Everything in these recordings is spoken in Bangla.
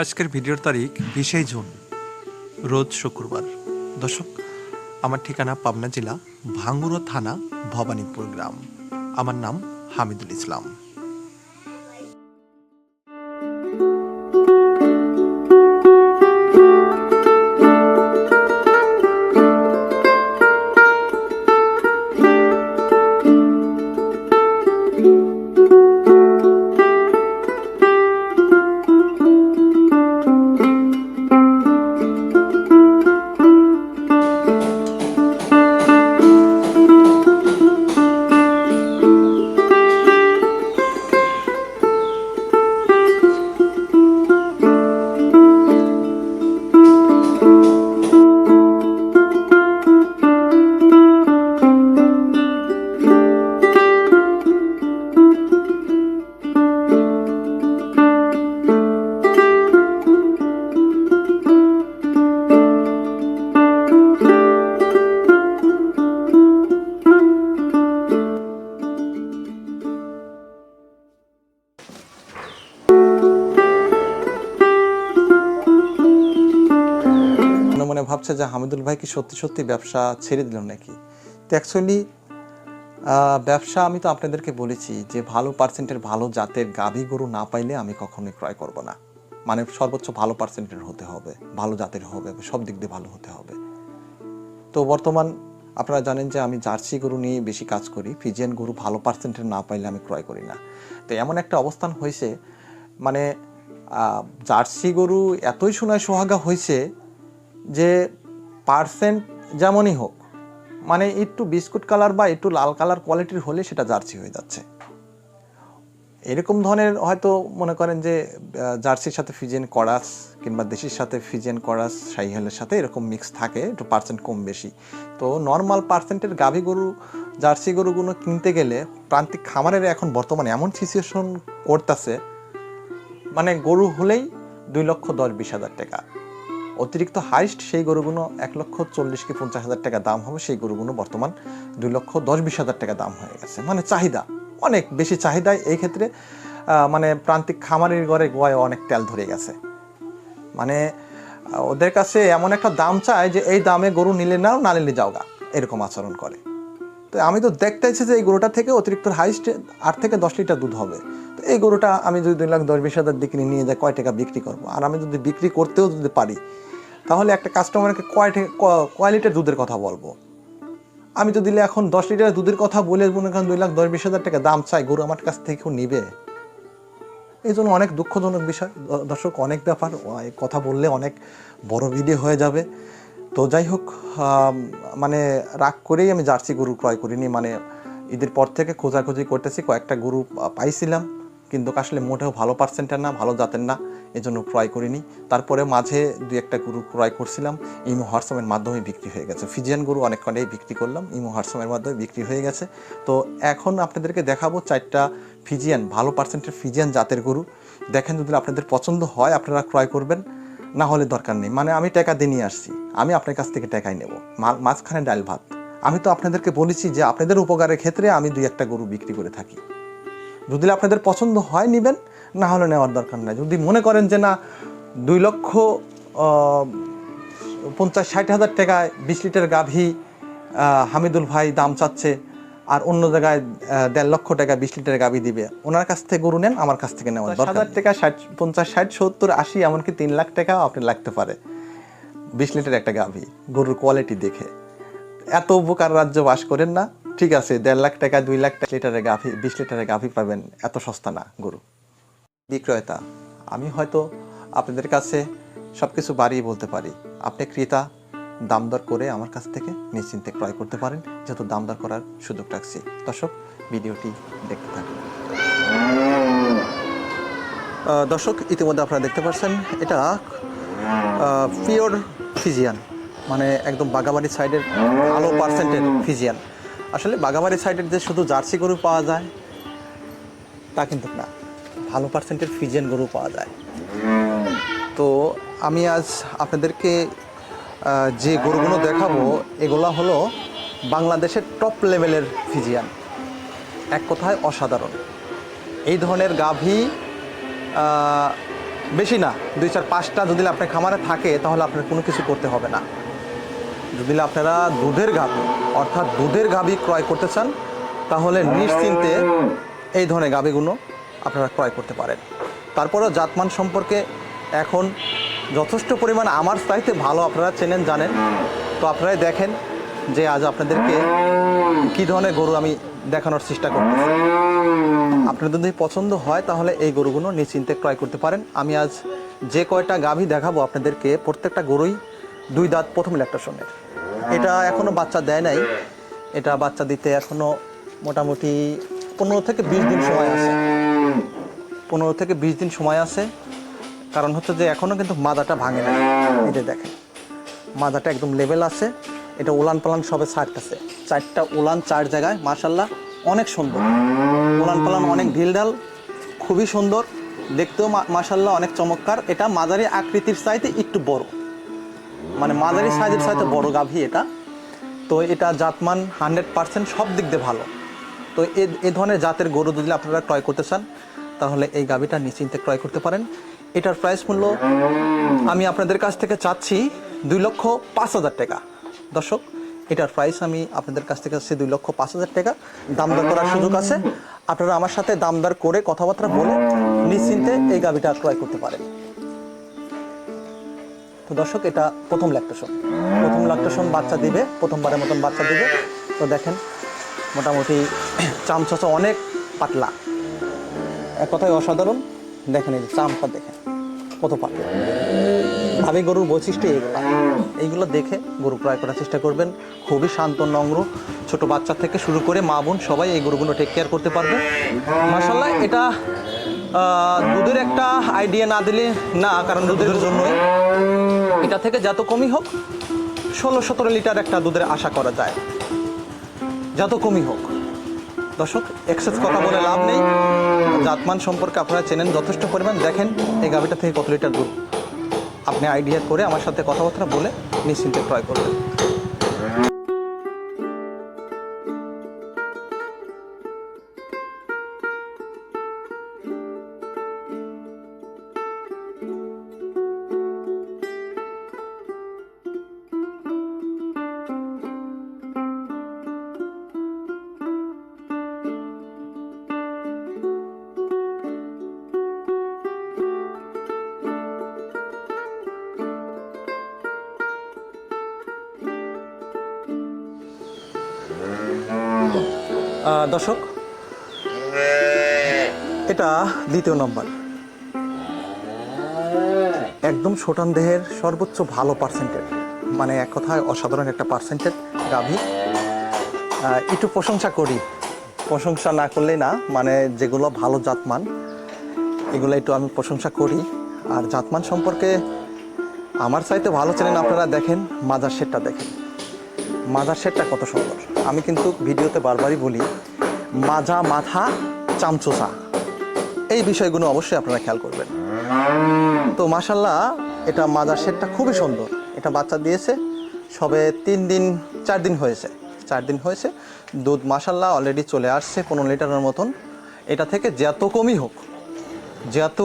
আজকের ভিডিওর তারিখ 20 জুন, রোজ শুক্রবার। দর্শক, আমার ঠিকানা পাবনা জেলা ভাঙ্গুড়া থানা ভবানীপুর গ্রাম। আমার নাম হামিদুল ইসলাম। মনে ভাবছে যে হামিদুল ভাই কি সত্যি সত্যি ব্যবসা ছেড়ে দিল নাকি। তো অ্যাকচুয়ালি ব্যবসা আমি তো আপনাদেরকে বলেছি যে ভালো পার্সেন্টের ভালো জাতের গাভী গরু না পাইলে আমি কখনোই ক্রয় করব না। মানে সর্বোচ্চ ভালো পার্সেন্টের হতে হবে, ভালো জাতের হবে, সব দিক দিয়ে ভালো হতে হবে। তো বর্তমান আপনারা জানেন যে আমি জার্সি গরু নিয়ে বেশি কাজ করি। ফ্রিজিয়ান গরু ভালো পার্সেন্টের না পাইলে আমি ক্রয় করি না। তো এমন একটা অবস্থান হয়েছে, মানে জার্সি গরু এতই সোহাগা হয়েছে যে পার্সেন্ট যেমনই হোক, মানে একটু বিস্কুট কালার বা একটু লাল কালার কোয়ালিটির হলে সেটা জার্সি হয়ে যাচ্ছে। এরকম ধরনের হয়তো মনে করেন যে জার্সির সাথে ফ্রিজিয়ান করাস কিংবা দেশির সাথে ফ্রিজিয়ান করাস, শাহিওয়ালের সাথে এরকম মিক্স থাকে, একটু পার্সেন্ট কম বেশি। তো নর্মাল পার্সেন্টের গাভী গরু, জার্সি গরুগুলো কিনতে গেলে প্রান্তিক খামারের এখন বর্তমানে এমন সিচুয়েশন করতেছে, মানে গরু হলেই 2,10,20,000 টাকা। অতিরিক্ত হাইস্ট সেই গরুগুলো 1,40,000 কি 50,000 টাকা দাম হবে, সেই গরুগুলো বর্তমান 2,10,20,000 টাকা দাম হয়ে গেছে। মানে চাহিদা অনেক বেশি, চাহিদায় এই ক্ষেত্রে মানে প্রান্তিক খামারের ঘরে গোয়ায় অনেক তেল ধরে গেছে। মানে ওদের কাছে এমন একটা দাম চায় যে এই দামে গরু নিলে নাও, না নিলে যাওগা, এরকম আচরণ করে। তো আমি তো দেখতেছি যে এই গরুটা থেকে অতিরিক্ত হাইস্ট 8 থেকে 10 লিটার দুধ হবে। তো এই গরুটা আমি যদি 2,10,20,000 দিকে নিয়ে যাই, কয় টাকা বিক্রি করবো? আর আমি যদি বিক্রি করতেও যদি পারি, তাহলে একটা কাস্টমারকে কয় লিটার দুধের কথা বলবো? আমি তো দিলে এখন 10 লিটার দুধের কথা বলে মনে করেন 2,10,20,000 টাকা দাম চাই, গরু আমার কাছ থেকে কেউ নিবে? এই জন্য অনেক দুঃখজনক বিষয় দর্শক, অনেক ব্যাপার কথা বললে অনেক বড় ভিডিও হয়ে যাবে। তো যাই হোক, মানে রাগ করেই আমি জার্সি গরু ক্রয় করিনি। মানে ঈদের পর থেকে খোঁজাখুঁজি করতেছি, কয়েকটা গরু পাইছিলাম, কিন্তু আসলে মোটেও ভালো পার্সেন্টের না, ভালো জাতের না, এজন্য ক্রয় করিনি। তারপরে মাঝে 2-1টা গরু ক্রয় করছিলাম, ইমো হোয়াটসঅ্যাপের মাধ্যমে বিক্রি হয়ে গেছে। ফ্রিজিয়ান গরু অনেক কটাই বিক্রি করলাম, ইমো হোয়াটসঅ্যাপের মাধ্যমে বিক্রি হয়ে গেছে। তো এখন আপনাদেরকে দেখাবো 4টা ফ্রিজিয়ান, ভালো পার্সেন্টের ফ্রিজিয়ান জাতের গরু। দেখেন, যদি আপনাদের পছন্দ হয় আপনারা ক্রয় করবেন, না হলে দরকার নেই। মানে আমি টাকা দিয়ে নিয়ে আসছি, আমি আপনার কাছ থেকে টাকাই নেব, মাঝখানে ডাল ভাত। আমি তো আপনাদেরকে বলেছি যে আপনাদের উপকারের ক্ষেত্রে আমি 2-1টা গরু বিক্রি করে থাকি। যদি আপনাদের পছন্দ হয় নেবেন, না হলে নেওয়ার দরকার নাই। যদি মনে করেন যে না 2,50,000-60,000 টাকায় 20 লিটার গাভী হামিদুল ভাই দাম চাচ্ছে, আর অন্য জায়গায় 1.5 লক্ষ টাকা 20 লিটার গাভী দিবে, ওনার কাছ থেকে গরু নেন, আমার কাছ থেকে নেওয়ার দরকার। 1,000 টাকা 50, 60, 70, 80, এমনকি 3 লাখ টাকাও আপনার লাগতে পারে 20 লিটার একটা গাভী, গরুর কোয়ালিটি দেখে। এত উপকার রাজ্য বাস করেন না, ঠিক আছে? 1.5 লাখ টাকা 2 লাখ লিটারের গাভী, 20 লিটারের গাভী পাবেন, এত সস্তা না গরু। বিক্রেতা আমি হয়তো আপনাদের কাছে সব কিছু বাড়িয়ে বলতে পারি, আপনি ক্রেতা দাম দর করে আমার কাছ থেকে নিশ্চিন্তে ক্রয় করতে পারেন, যেহেতু দাম দর করার সুযোগ রাখছি। দর্শক, ভিডিওটি দেখতে থাকুন। দর্শক, ইতিমধ্যে আপনারা দেখতে পাচ্ছেন এটা পিওর ফ্রিজিয়ান, মানে একদম বাগাবাড়ি সাইডের ভালো পার্সেন্টের ফ্রিজিয়ান। আসলে বাগাবাড়ি সাইডের যে শুধু জার্সি গরু পাওয়া যায় তা কিন্তু না, ভালো পার্সেন্টের ফ্রিজিয়ান গরু পাওয়া যায়। তো আমি আজ আপনাদেরকে যে গরুগুলো দেখাবো, এগুলো হলো বাংলাদেশের টপ লেভেলের ফ্রিজিয়ান, এক কথায় অসাধারণ। এই ধরনের গাভী বেশি না, 2-4-5টা যদি আপনার খামারে থাকে তাহলে আপনার কোনো কিছু করতে হবে না। যদি আপনারা দুধের গাভী অর্থাৎ দুধের গাভী ক্রয় করতে চান তাহলে নিশ্চিন্তে এই ধরনের গাভীগুলো আপনারা ক্রয় করতে পারেন। তারপরেও জাতমান সম্পর্কে এখন যথেষ্ট পরিমাণ আমার চাইতে ভালো আপনারা চেনেন জানেন। তো আপনারাই দেখেন যে আজ আপনাদেরকে কী ধরনের গরু আমি দেখানোর চেষ্টা করতেছি। আপনাদের যদি পছন্দ হয় তাহলে এই গরুগুলো নিশ্চিন্তে ক্রয় করতে পারেন। আমি আজ যে কয়টা গাভী দেখাবো আপনাদেরকে প্রত্যেকটা গরুই 2 দাঁত প্রথম ল্যাকটেশনের। এটা এখনও বাচ্চা দেয় নাই, এটা বাচ্চা দিতে এখনও মোটামুটি 15 থেকে 20 দিন সময় আছে। 15 থেকে 20 দিন সময় আছে, কারণ হচ্ছে যে এখনও কিন্তু মাদাটা ভাঙে না। এই যে দেখেন মাদাটা একদম লেভেল আছে। এটা উলান পালান সবে ছাড়তেছে, 4টা উলান 4 জায়গায়, মাশাল্লাহ অনেক সুন্দর। উলান পালান অনেক ঢিলঢাল, খুবই সুন্দর দেখতেও, মাশাল্লাহ অনেক চমৎকার। এটা মাঝারি আকৃতির চাইতে একটু বড়, মানে মাঝারি সাইজের চাইতে বড় গাভী এটা। তো এটা জাতমান 100% সব দিক দিয়ে ভালো। তো এই ধরনের জাতের গরু যদি আপনারা ক্রয় করতে চান তাহলে এই গাভীটা নিশ্চিন্তে ক্রয় করতে পারেন। এটার প্রাইস মূল্য আমি আপনাদের কাছ থেকে চাচ্ছি 2,05,000 টাকা। দর্শক, এটার প্রাইস আমি আপনাদের কাছ থেকে চাচ্ছি 2,05,000 টাকা। দামদর করার সুযোগ আছে, আপনারা আমার সাথে দামদর করে কথাবার্তা বলে নিশ্চিন্তে এই গাভীটা ক্রয় করতে পারেন। তো দর্শক, এটা প্রথম ল্যাকটেশন বাচ্চা দিবে, প্রথমবারের মতন বাচ্চা দিবে। তো দেখেন মোটামুটি চামচা অনেক পাতলা, এক কথায় অসাধারণ। দেখেন এই চামটা দেখেন কত পাতলা। ভাবি গরুর বৈশিষ্ট্য এইগুলো দেখে গরু ক্রয় করার চেষ্টা করবেন। খুবই শান্ত নম্র, ছোট বাচ্চা থেকে শুরু করে মা বোন সবাই এই গরুগুলো টেক কেয়ার করতে পারবে। মাশাআল্লাহ, এটা দুধের একটা আইডিয়া না দিলে না, কারণ দুধের জন্যই এটা থেকে যত কমই হোক 16-17 লিটার একটা দুধের আশা করা যায়, যত কমই হোক। দর্শক, এক্সেস কথা বলে লাভ নেই, জাতমান সম্পর্কে আপনারা চেনেন যথেষ্ট পরিমাণ। দেখেন এই গাভীটা থেকে কত লিটার দুধ, আপনি আইডিয়া করে আমার সাথে কথাবার্তা বলে নিশ্চিন্তে ক্রয় করবেন। দর্শক, এটা দ্বিতীয় নম্বর, একদম ছোটান দেহের সর্বোচ্চ ভালো পার্সেন্টের, মানে এক কথায় অসাধারণ একটা পার্সেন্টের গাভী। একটু প্রশংসা করি, প্রশংসা না করলেই না, মানে যেগুলো ভালো জাতমান এগুলো একটু আমি প্রশংসা করি। আর জাতমান সম্পর্কে আমার চাইতে ভালো চেনেন আপনারা। দেখেন মাজার শেডটা, দেখেন মাজার শেডটা কত সুন্দর। আমি কিন্তু ভিডিওতে বারবারই বলি, মাজা, মাথা, চামচোচা, এই বিষয়গুলো অবশ্যই আপনারা খেয়াল করবেন। তো মাশাল্লাহ, এটা মাজার শেডটা খুবই সুন্দর। এটা বাচ্চা দিয়েছে সবে 4 দিন হয়েছে। দুধ মাশাল্লাহ অলরেডি চলে আসছে 15 লিটারের মতন। এটা থেকে যত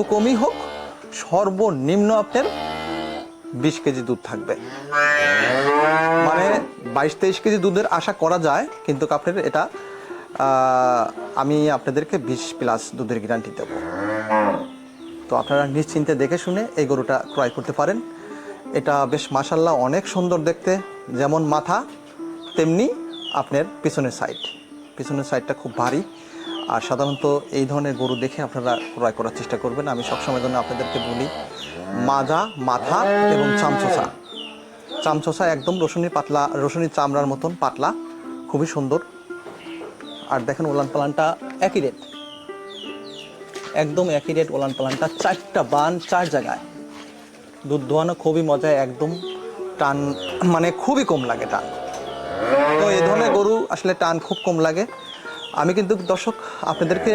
কমই হোক সর্বনিম্ন আপনার 20 কেজি দুধ থাকবে, মানে 22-23 কেজি দুধের আশা করা যায়। কিন্তু আপনার এটা আমি আপনাদেরকে 20+ দুধের গ্যারান্টি দেব। তো আপনারা নিশ্চিন্তে দেখে শুনে এই গরুটা ক্রয় করতে পারেন। এটা বেশ মাশাল্লাহ অনেক সুন্দর দেখতে, যেমন মাথা তেমনি আপনার পিছনের সাইডটা খুব ভারী। আর সাধারণত এই ধরনের গরু দেখে আপনারা ক্রয় করার চেষ্টা করবেন। আমি সবসময় জন্য আপনাদেরকে বলি, মাজা, মাথা এবং চামচোচা একদম রসুনি চামড়ার মতন পাতলা, খুবই সুন্দর। আর দেখেন উলান পালানটা একই রেট, একদম একই রেট উলান পালানটা। 4টা বান 4 জায়গায়, দুধ দোয়ানো খুবই মজা, একদম টান মানে খুবই কম লাগে টান। তো এই ধরনের গরু আসলে টান খুব কম লাগে। আমি কিন্তু দর্শক আপনাদেরকে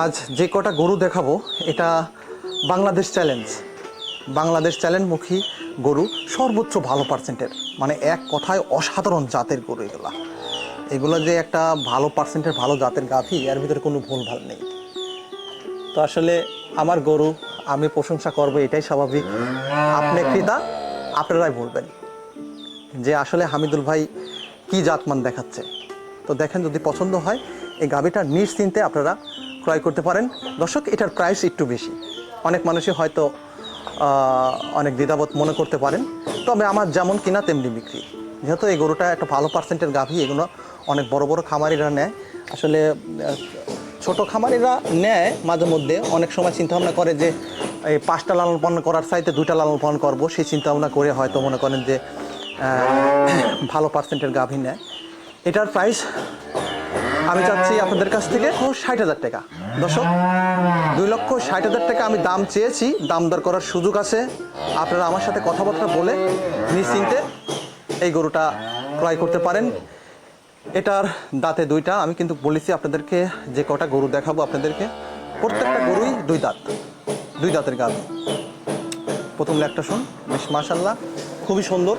আজ যে কটা গরু দেখাবো এটা বাংলাদেশ চ্যালেঞ্জমুখী গরু, সর্বোচ্চ ভালো পার্সেন্টের, মানে এক কথায় অসাধারণ জাতের গরু এগুলো যে একটা ভালো পার্সেন্টের ভালো জাতের গাভী, এর ভিতরে কোনো ভুল ভাল নেই। তো আসলে আমার গরু আমি প্রশংসা করব, এটাই স্বাভাবিক। আপনি ক্রেতা, আপনারাই বলবেন যে আসলে হামিদুল ভাই কি জাতমান দেখাচ্ছে। তো দেখেন, যদি পছন্দ হয় এই গাভীটা নিশ্চিন্তে আপনারা ক্রয় করতে পারেন। দর্শক, এটার প্রাইস একটু বেশি, অনেক মানুষই হয়তো অনেক দ্বিধাবোধ মনে করতে পারেন, তবে আমার যেমন কিনা তেমনি বিক্রি। যেহেতু এই গরুটা একটা ভালো পার্সেন্টের গাভী, এগুলো অনেক বড় বড় খামারিরা নেয়। আসলে ছোট খামারিরা নেয় মাঝে মধ্যে, অনেক সময় চিন্তাভাবনা করে যে এই 5টা লালন পালন করার চাইতে 2টা লালন পালন করবো, সেই চিন্তাভাবনা করে হয়তো মনে করেন যে ভালো পার্সেন্টের গাভী নেয়। এটার প্রাইস আমি চাচ্ছি আপনাদের কাছ থেকে 60,000 টাকা। দর্শক, 2,60,000 টাকা আমি দাম চেয়েছি, দাম দর করার সুযোগ আছে। আপনারা আমার সাথে কথাবার্তা বলে নিশ্চিন্তে এই গরুটা ক্রয় করতে পারেন। এটার দাঁতে 2টা। আমি কিন্তু বলেছি আপনাদেরকে যে কটা গরু দেখাবো আপনাদেরকে, প্রত্যেকটা গরুই 2 দাঁত, 2 দাঁতের গাভী। প্রথম লেগটা শুন, বেশ মাশাআল্লাহ খুবই সুন্দর।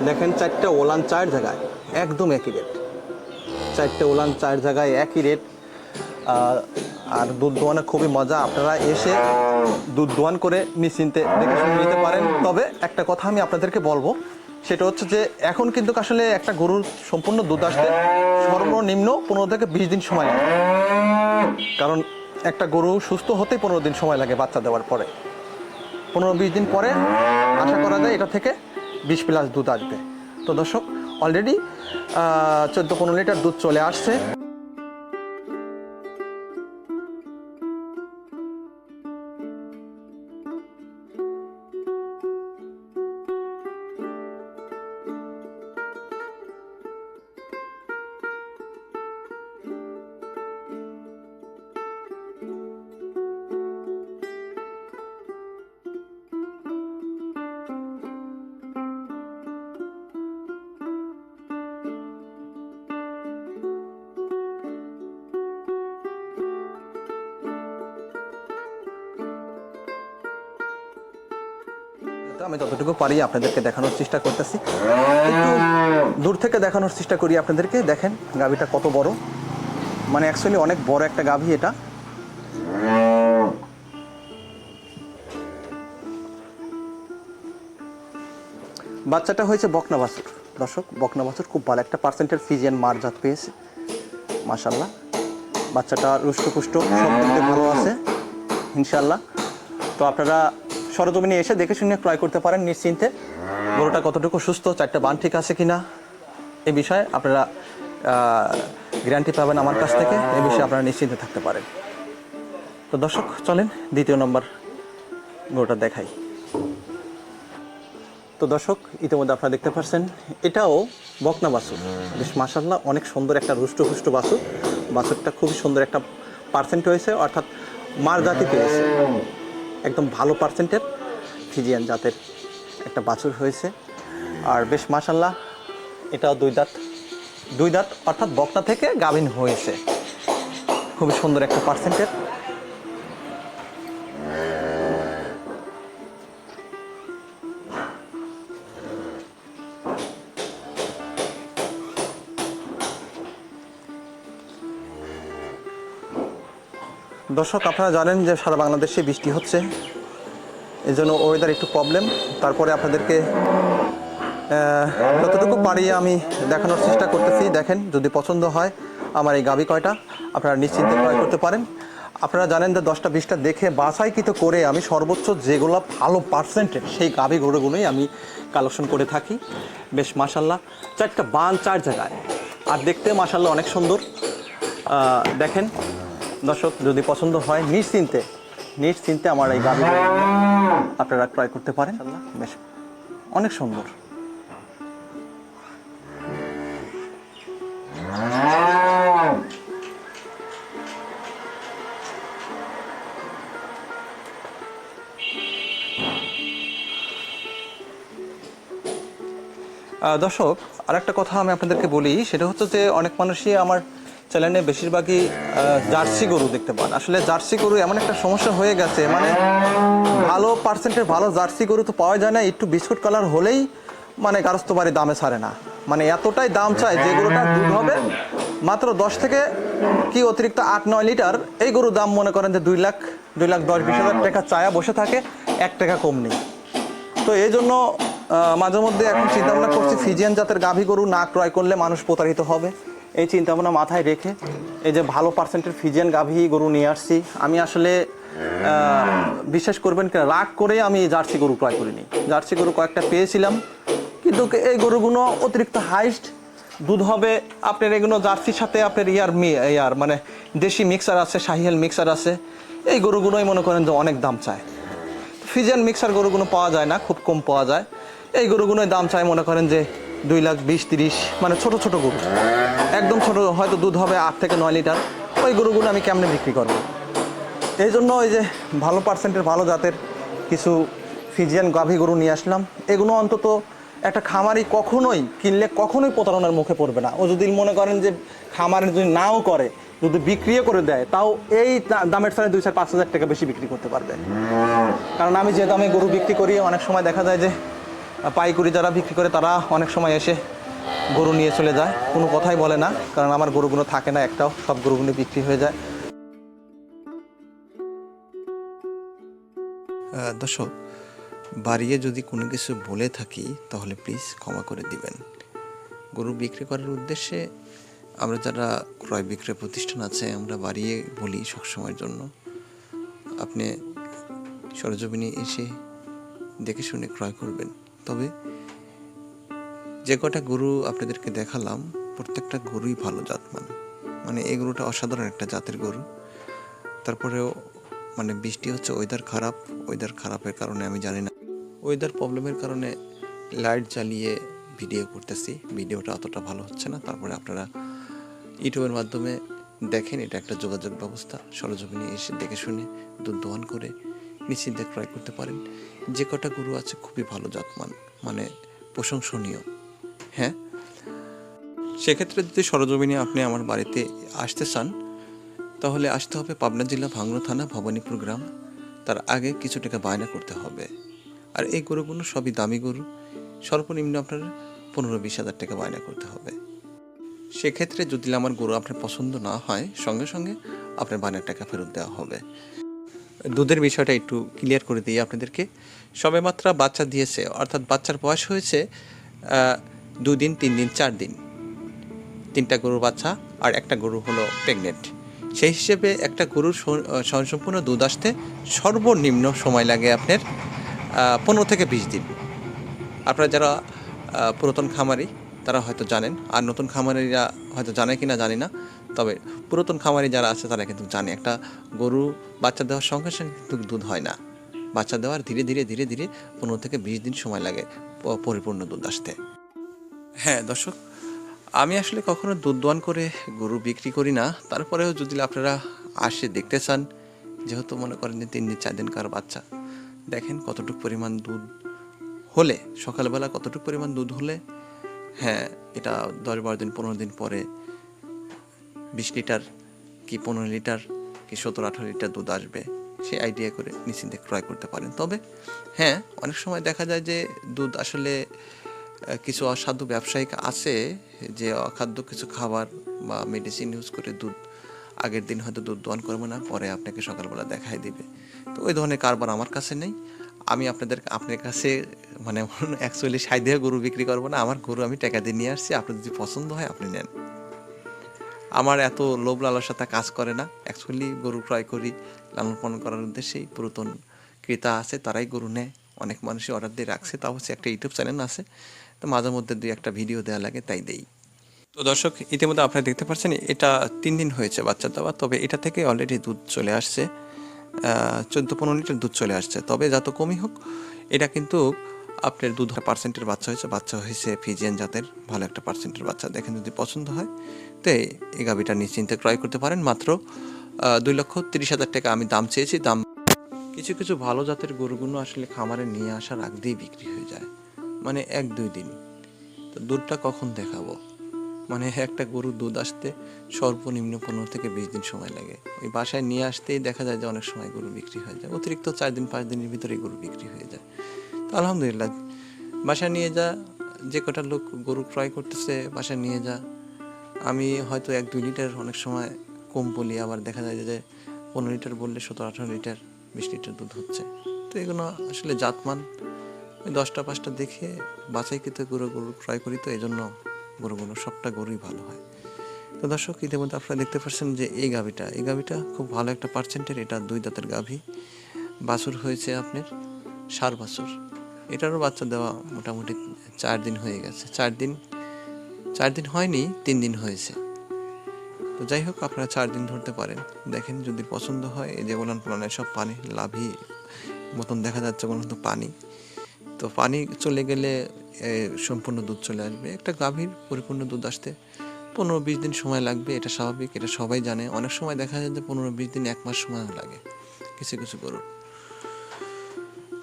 দেখেন, 4টে ওলান 4 জায়গায় একদম একই রেট, 4টে ওলান 4 জায়গায় একই রেট। আর দুধ দোয়ানে খুবই মজা। আপনারা এসে দুধ দোয়ান করে নিশ্চিন্তে দেখে শুনে নিতে পারেন। তবে একটা কথা আমি আপনাদেরকে বলবো, সেটা হচ্ছে যে এখন কিন্তু আসলে একটা গরুর সম্পূর্ণ দুধ আসতে সর্বনিম্ন 15 থেকে 20 দিন সময় লাগে। কারণ একটা গরু সুস্থ হতে 15 দিন সময় লাগে বাচ্চা দেওয়ার পরে। 15-20 দিন পরে আশা করা যায় এটা থেকে 20+ দুধ আসবে। তো দর্শক, অলরেডি 14-15 লিটার দুধ চলে আসছে। আমি যতটুকু পারি আপনাদেরকে দেখানোর চেষ্টা করতেছি, একটু দূর থেকে দেখানোর চেষ্টা করি আপনাদেরকে। দেখেন গাভীটা কত বড়, মানে অ্যাকচুয়ালি অনেক বড় একটা গাভী এটা। বাচ্চাটা হয়েছে বকনা বাছুর। দর্শক, বকনা বাছুর খুব ভালো একটা পার্সেন্টের ফিজিয়ান মার জাত পেয়েছে, মাশাআল্লাহ। বাচ্চাটা রুষ্টপুষ্ট, সব দিক দিয়ে ভালো আছে ইনশাআল্লাহ। তো আপনারা সরজমিনে এসে দেখে শুনে ক্রয় করতে পারেন নিশ্চিন্তে। গরুটা কতটুকু সুস্থ, 4টা বান ঠিক আছে কিনা, এ বিষয়ে আপনারা গ্যারান্টি পাবেন আমার কাছ থেকে। এ বিষয়ে আপনারা নিশ্চিন্তে থাকতে পারেন। তো দর্শক, চলেন 2য় নম্বর গরুটা দেখাই। তো দর্শক, ইতিমধ্যে আপনারা দেখতে পাচ্ছেন এটাও বকনা বাছুর, বেশ মাশাআল্লাহ অনেক সুন্দর একটা রুষ্টপুষ্ট বাছুর। বাছুরটা খুবই সুন্দর একটা পার্সেন্ট হয়েছে, অর্থাৎ মার জাতি পেয়েছে, একদম ভালো পার্সেন্টের ফিজিয়ান জাতের একটা বাছুর হয়েছে। আর বেশ মাশাআল্লাহ এটাও 2 দাঁত, 2 দাঁত অর্থাৎ বকনা থেকে গাভীন হয়েছে, খুবই সুন্দর একটা পার্সেন্টের। দর্শক, আপনারা জানেন যে সারা বাংলাদেশে বৃষ্টি হচ্ছে, এই জন্য ওয়েদার একটু প্রবলেম। তারপরে আপনাদেরকে যতটুকু পারি আমি দেখানোর চেষ্টা করতেছি। দেখেন, যদি পছন্দ হয় আমার এই গাভী কয়টা, আপনারা নিশ্চিন্তে ক্রয় করতে পারেন। আপনারা জানেন যে 10টা-20টা দেখে বাছাইকৃত করে আমি সর্বোচ্চ যেগুলো ভালো পার্সেন্টের সেই গাভী গরুগুলোই আমি কালেকশন করে থাকি। বেশ মাশাআল্লাহ 4টা বান 4 জায়গায়, আর দেখতে মাশাআল্লাহ অনেক সুন্দর। দেখেন দর্শক, যদি পছন্দ হয় নিশ্চিন্তে আমার এই গাভী আপনারা ক্রয় করতে পারেন। বেশ অনেক সুন্দর। দর্শক, আরেকটা কথা আমি আপনাদেরকে বলি, সেটা হচ্ছে যে অনেক মানুষই আমার চ্যানেলে বেশিরভাগই জার্সি গরু দেখতে পান। আসলে জার্সি গরু এমন একটা সমস্যা হয়ে গেছে, মানে ভালো পার্সেন্টের ভালো জার্সি গরু তো পাওয়া যায় না, একটু বিস্কুট কালার হলেই মানে গারস্থ বাড়ি দামে ছাড়ে না, মানে এতটাই দাম চায় যে গরুটার দুধ হবে মাত্র 10 থেকে কি অতিরিক্ত 8-9 লিটার। এই গরুর দাম মনে করেন যে 2 লাখ 2,10,20,000 টাকা চায়া বসে থাকে, 1 টাকা কম নেই। তো এই জন্য মাঝে মধ্যে এখন চিন্তা ভাবনা করছি ফিজিয়ান জাতের গাভী গরু না ক্রয় করলে মানুষ প্রতারিত হবে। এই চিন্তা ভাবনা মাথায় রেখে এই যে ভালো পার্সেন্টের ফিজিয়ান গাভী গরু নিয়ে আসছি। আমি আসলে বিশ্বাস করবেন কিনা, রাগ করে আমি জার্সি গরু ক্রয় করিনি। জার্সি গরু কয়েকটা পেয়েছিলাম, কিন্তু এই গরুগুলো অতিরিক্ত হাইস্ট দুধ হবে। আপনার এগুলো জার্সির সাথে আপনার ইয়ার মানে দেশি মিক্সার আছে, শাহিয়াল মিক্সার আছে। এই গরুগুলোই মনে করেন যে অনেক দাম চায়। ফিজিয়ান মিক্সার গরুগুলো পাওয়া যায় না, খুব কম পাওয়া যায়। এই গরুগুলোই দাম চায় মনে করেন যে 2,20,30, মানে ছোট ছোট গরু, একদম ছোট, হয়তো দুধ হবে 8 থেকে 9 লিটার। ওই গরুগুলো আমি কেমনে বিক্রি করবো? এই জন্য ওই যে ভালো পার্সেন্টের ভালো জাতের কিছু ফিজিয়ান গাভী গরু নিয়ে আসলাম। এগুলো অন্তত একটা খামারি কখনোই কিনলে কখনোই প্রতারণার মুখে পড়বে না। ও যদি মনে করেন যে খামারে যদি নাও করে, যদি বিক্রিও করে দেয়, তাও এই দামের সাথে 2,000-5,000 টাকা বেশি বিক্রি করতে পারবে। কারণ আমি যে দামে গরু বিক্রি করি, অনেক সময় দেখা যায় যে পাইকারি যারা বিক্রি করে তারা অনেক সময় এসে গরু নিয়ে চলে যায়, কোনো কথাই বলে না। কারণ আমার গরুগুলো থাকে না একটাও, সব গরুগুলো বিক্রি হয়ে যায়। দর্শক, বাড়িয়ে যদি কোনো কিছু বলে থাকি তাহলে প্লিজ ক্ষমা করে দিবেন। গরু বিক্রি করার উদ্দেশ্যে আমরা যারা ক্রয় বিক্রয় প্রতিষ্ঠান আছে, আমরা বাড়িয়ে বলি সবসময়ের জন্য। আপনি সরজমিনে এসে দেখে শুনে ক্রয় করবেন। তবে যে কটা গরু আপনাদেরকে দেখালাম, প্রত্যেকটা গরুই ভালো জাতমান। মানে এই গরুটা অসাধারণ একটা জাতের গরু। তারপরেও মানে বৃষ্টি হচ্ছে, ওয়েদার খারাপের কারণে আমি জানি না, ওয়েদার প্রবলেমের কারণে লাইট জ্বালিয়ে ভিডিও করতেছি, ভিডিওটা অতটা ভালো হচ্ছে না। তারপরে আপনারা ইউটিউবের মাধ্যমে দেখেন, এটা একটা যোগাযোগ ব্যবস্থা। সরজমিনে এসে দেখে শুনে দুধ দোয়ান করে নিশ্চিন্তে ক্রয় করতে পারেন। যে কটা গরু আছে খুবই ভালো জাতমান, মানে প্রশংসনীয়। হ্যাঁ, সেক্ষেত্রে যদি সরজমিনে আপনি আমার বাড়িতে আসতে চান, তাহলে আসতে হবে পাবনা জেলা ভাঙ্গুড়া থানা ভবানীপুর গ্রাম। তার আগে কিছু টাকা বায়না করতে হবে। আর এই গরুগুলো সবই দামি গরু, সর্বনিম্ন আপনার 15-20 হাজার টাকা বায়না করতে হবে। সেক্ষেত্রে যদি আমার গরু আপনার পছন্দ না হয়, সঙ্গে সঙ্গে আপনার বায়নার টাকা ফেরত দেওয়া হবে। দুধের বিষয়টা একটু ক্লিয়ার করে দিই আপনাদেরকে। সবেমাত্র বাচ্চা দিয়েছে, অর্থাৎ বাচ্চার বয়স হয়েছে 2 দিন, 3 দিন, 4 দিন। 3টা গরুর বাচ্চা আর একটা গরু হলো প্রেগনেন্ট। সেই হিসেবে একটা গরুর সম্পূর্ণ দুধ আসতে সর্বনিম্ন সময় লাগে আপনার 15 থেকে 20 দিন। আপনারা যারা পুরাতন খামারি তারা হয়তো জানেন, আর নতুন খামারিরা হয়তো জানে কি না জানি না। তবে পুরাতন খামারি যারা আছে তারা কিন্তু জানে, একটা গরু বাচ্চা দেওয়ার সঙ্গে সঙ্গে কিন্তু দুধ হয় না। বাচ্চা দেওয়ার ধীরে ধীরে 15 থেকে 20 দিন সময় লাগে পরিপূর্ণ দুধ আসতে। হ্যাঁ দর্শক, আমি আসলে কখনো দুধ দোয়ান করে গরু বিক্রি করি না। তারপরেও যদি আপনারা আসে দেখতে চান, যেহেতু মনে করেন যে 3 দিন 4 দিনকার বাচ্চা, দেখেন কতটুকু পরিমাণ দুধ হলে, সকালবেলা কতটুকু পরিমাণ দুধ হলে, হ্যাঁ এটা 10-12 দিন 15 দিন পরে 20 লিটার কি 15 লিটার কি 17-18 লিটার দুধ আসবে, সেই আইডিয়া করে নিশ্চিন্তে ক্রয় করতে পারেন। তবে হ্যাঁ, অনেক সময় দেখা যায় যে দুধ আসলে কিছু অসাধু ব্যবসায়িক আছে যে অখাদ্য কিছু খাবার বা মেডিসিন ইউজ করে দুধ আগের দিন হয়তো দুধ দোয়ান করবে না, পরে আপনাকে সকালবেলা দেখাই দিবে। তো ওই ধরনের কারবার আমার কাছে নেই। আমি আপনার কাছে মানে অ্যাকচুয়ালি সাইদেহ গরু বিক্রি করবো না। আমার গরু আমি টাকা দিয়ে নিয়ে আসছি, আপনার যদি পছন্দ হয় আপনি নেন। আমার এত লোভ লালসাতে কাজ করে না। অ্যাকচুয়ালি গরু ক্রয় করি লালন পালন করার উদ্দেশ্যেই। পুরাতন ক্রেতা আছে তারাই গরু নেয়, অনেক মানুষই অর্ডার দিয়ে রাখছে। তাও হচ্ছে একটা ইউটিউব চ্যানেল আছে, তো মাঝে মধ্যে 2-1টা ভিডিও দেওয়া লাগে, তাই দেই। তো দর্শক, ইতিমধ্যে আপনারা দেখতে পাচ্ছেন এটা 3 দিন হয়েছে বাচ্চা দেওয়া। তবে এটা থেকে অলরেডি দুধ চলে আসছে 14-15 লিটার দুধ চলে আসছে। তবে যত কমই হোক, এটা কিন্তু আপনার দুধ পার্সেন্টের বাচ্চা হয়েছে ফিজিয়ান জাতের ভালো একটা পার্সেন্টের বাচ্চা। দেখেন, যদি পছন্দ হয় তো এই গাভীটা নিশ্চিন্তে ক্রয় করতে পারেন। মাত্র 2,30,000 টাকা আমি দাম চেয়েছি। দাম কিছু কিছু ভালো জাতের গরুগুলো আসলে খামারে নিয়ে আসার আগ দিয়েই বিক্রি হয়ে যায়, মানে 1-2 দিন। তো দুধটা কখন দেখাবো, মানে একটা গরুর দুধ আসতে সর্বনিম্ন 15 থেকে 20 দিন সময় লাগে। ওই বাসায় নিয়ে আসতেই দেখা যায় যে অনেক সময় গরু বিক্রি হয়ে যায়, অতিরিক্ত 4-5 দিনের ভিতরেই গরু বিক্রি হয়ে যায়। তো আলহামদুলিল্লাহ, বাসায় নিয়ে যা, যে কটা লোক গরু ক্রয় করতেছে বাসায় নিয়ে যা। আমি হয়তো 1-2 লিটার অনেক সময় কম বলি, আবার দেখা যায় যে 15 লিটার বললে 17-18 লিটার 20 লিটার দুধ হচ্ছে। তো এগুলো আসলে জাতমান ওই 10টা-5টা দেখে বাছাইকৃত গরু ক্রয় করি, তো এই জন্য গরুগুলো সবটা গরুই ভালো হয়। তো দর্শক, ইতিমধ্যে আপনারা দেখতে পাচ্ছেন যে এই গাভীটা খুব ভালো একটা পার্সেন্টের। এটা 2 দাঁতের গাভী, বাছুর হয়েছে আপনার ষাঁড় বাছুর। এটারও বাচ্চা দেওয়া মোটামুটি 4 দিন হয়ে গেছে। 4 দিন হয়নি, 3 দিন হয়েছে। তো যাই হোক, আপনারা 4 দিন ধরতে পারেন। দেখেন যদি পছন্দ হয়, এই যে ওলান পোলানের সব পানি লাভি মতন দেখা যাচ্ছে, কোনো তো পানি, তো পানি চলে গেলে সম্পূর্ণ দুধ চলে আসবে। একটা গাভীর পরিপূর্ণ দুধ আসতে 15-20 দিন সময় লাগবে, এটা স্বাভাবিক, এটা সবাই জানে। অনেক সময় দেখা যায় যে 15-20 দিন, 1 মাস সময়ও লাগে কিছু কিছু গরুর।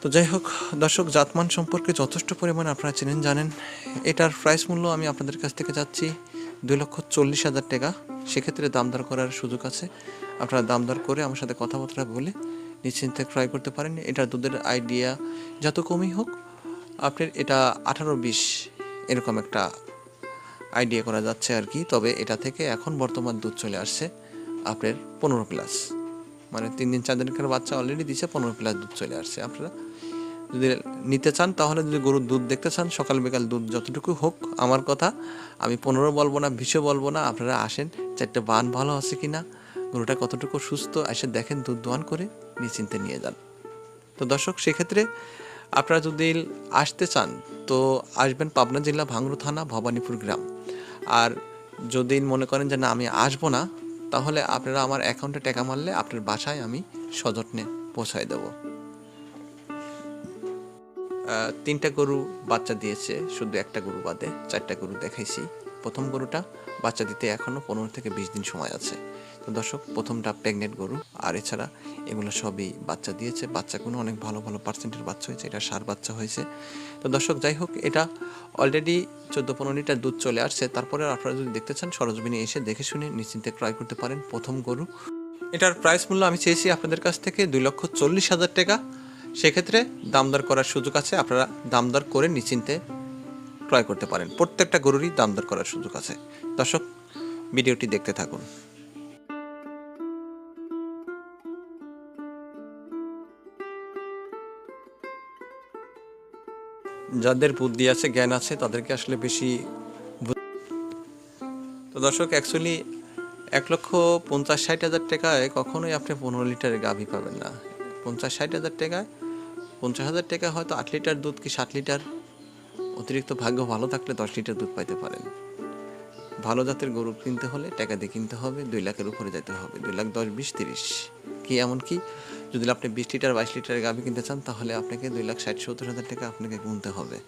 তো যাই হোক দর্শক, জাতমান সম্পর্কে যথেষ্ট পরিমাণে আপনারা চেনেন, জানেন। এটার প্রাইস মূল্য আমি আপনাদের কাছ থেকে চাচ্ছি 2,40,000 টাকা। সেক্ষেত্রে দামদর করার সুযোগ আছে। আপনারা দামদর করে আমার সাথে কথাবার্তা বলে নিশ্চিন্তে ক্রয় করতে পারেন। এটার দুধের আইডিয়া যত কমই হোক, আপনার এটা 18-20 এরকম একটা আইডিয়া করা যাচ্ছে আর কি। তবে এটা থেকে এখন বর্তমান দুধ চলে আসছে আপনার 15+, মানে 3 দিন 4 দিনকার বাচ্চা অলরেডি দিচ্ছে, 15+ দুধ চলে আসছে। আপনারা যদি নিতে চান, তাহলে যদি গরুর দুধ দেখতে চান, সকাল বিকাল দুধ যতটুকু হোক, আমার কথা, আমি 15 বলবো না, 20 বলবো না। আপনারা আসেন, 4টে বান ভালো আছে কিনা, গরুটা কতটুকু সুস্থ, এসে দেখেন, দুধ দোয়ান করে নিশ্চিন্তে নিয়ে যান। তো দর্শক, সেক্ষেত্রে আপনারা যদি আসতে চান তো আসবেন পাবনা জেলা ভাঙড় থানা ভবানীপুর গ্রাম। আর যদি মনে করেন যে না আমি আসবো না, তাহলে আপনারা আমার অ্যাকাউন্টে টাকা মারলে আপনার বাসায় আমি সযত্নে পৌঁছায় দেবো। 3টা গরু বাচ্চা দিয়েছে, শুধু একটা গরু বাদে 4টা গরু দেখাইছি। প্রথম গরুটা বাচ্চা দিতে এখনও 15 থেকে 20 দিন সময় আছে। তো দর্শক, প্রথমটা প্রেগনেন্ট গরু, আর এছাড়া এগুলো সবই বাচ্চা দিয়েছে। বাচ্চাগুলো অনেক ভালো ভালো পার্সেন্টের বাচ্চা হয়েছে, এটা ষাঁড় বাচ্চা হয়েছে। তো দর্শক, যাই হোক, এটা অলরেডি 14-15 লিটার দুধ চলে আসছে। তারপরে আপনারা যদি দেখতে চান, সরজমিনে এসে দেখে শুনে নিশ্চিন্তে ক্রয় করতে পারেন প্রথম গরু। এটার প্রাইস মূল্য আমি চেয়েছি আপনাদের কাছ থেকে 2,40,000 টাকা। সেক্ষেত্রে দামদর করার সুযোগ আছে, আপনারা দামদর করে নিশ্চিন্তে ক্রয় করতে পারেন। প্রত্যেকটা গরুরই দামদর করার সুযোগ আছে। দর্শক, ভিডিওটি দেখতে থাকুন। যাদের বুদ্ধি আছে, জ্ঞান আছে, তাদেরকে আসলে বেশি তো দর্শক, অ্যাকচুয়ালি 1,50,60,000 টাকায় কখনোই আপনি 15 লিটারের গাভী পাবেন না। 50-60 হাজার টাকায়, 50,000 টাকা হয়তো 8 লিটার দুধ কি 7 লিটার, অতিরিক্ত ভাগ্য ভালো থাকলে 10 লিটার দুধ পাইতে পারেন। ভালো জাতের গরু কিনতে হলে টাকা দিয়ে কিনতে হবে, 2 লাখের উপরে যেতে হবে, 2 লাখ 10, 20, 30 কি এমনকি যদি আপনি 20 লিটার 22 লিটারের গাভী কিনতে চান, তাহলে আপনাকে 2,60,70,000 টাকা আপনাকে গুনতে হবে।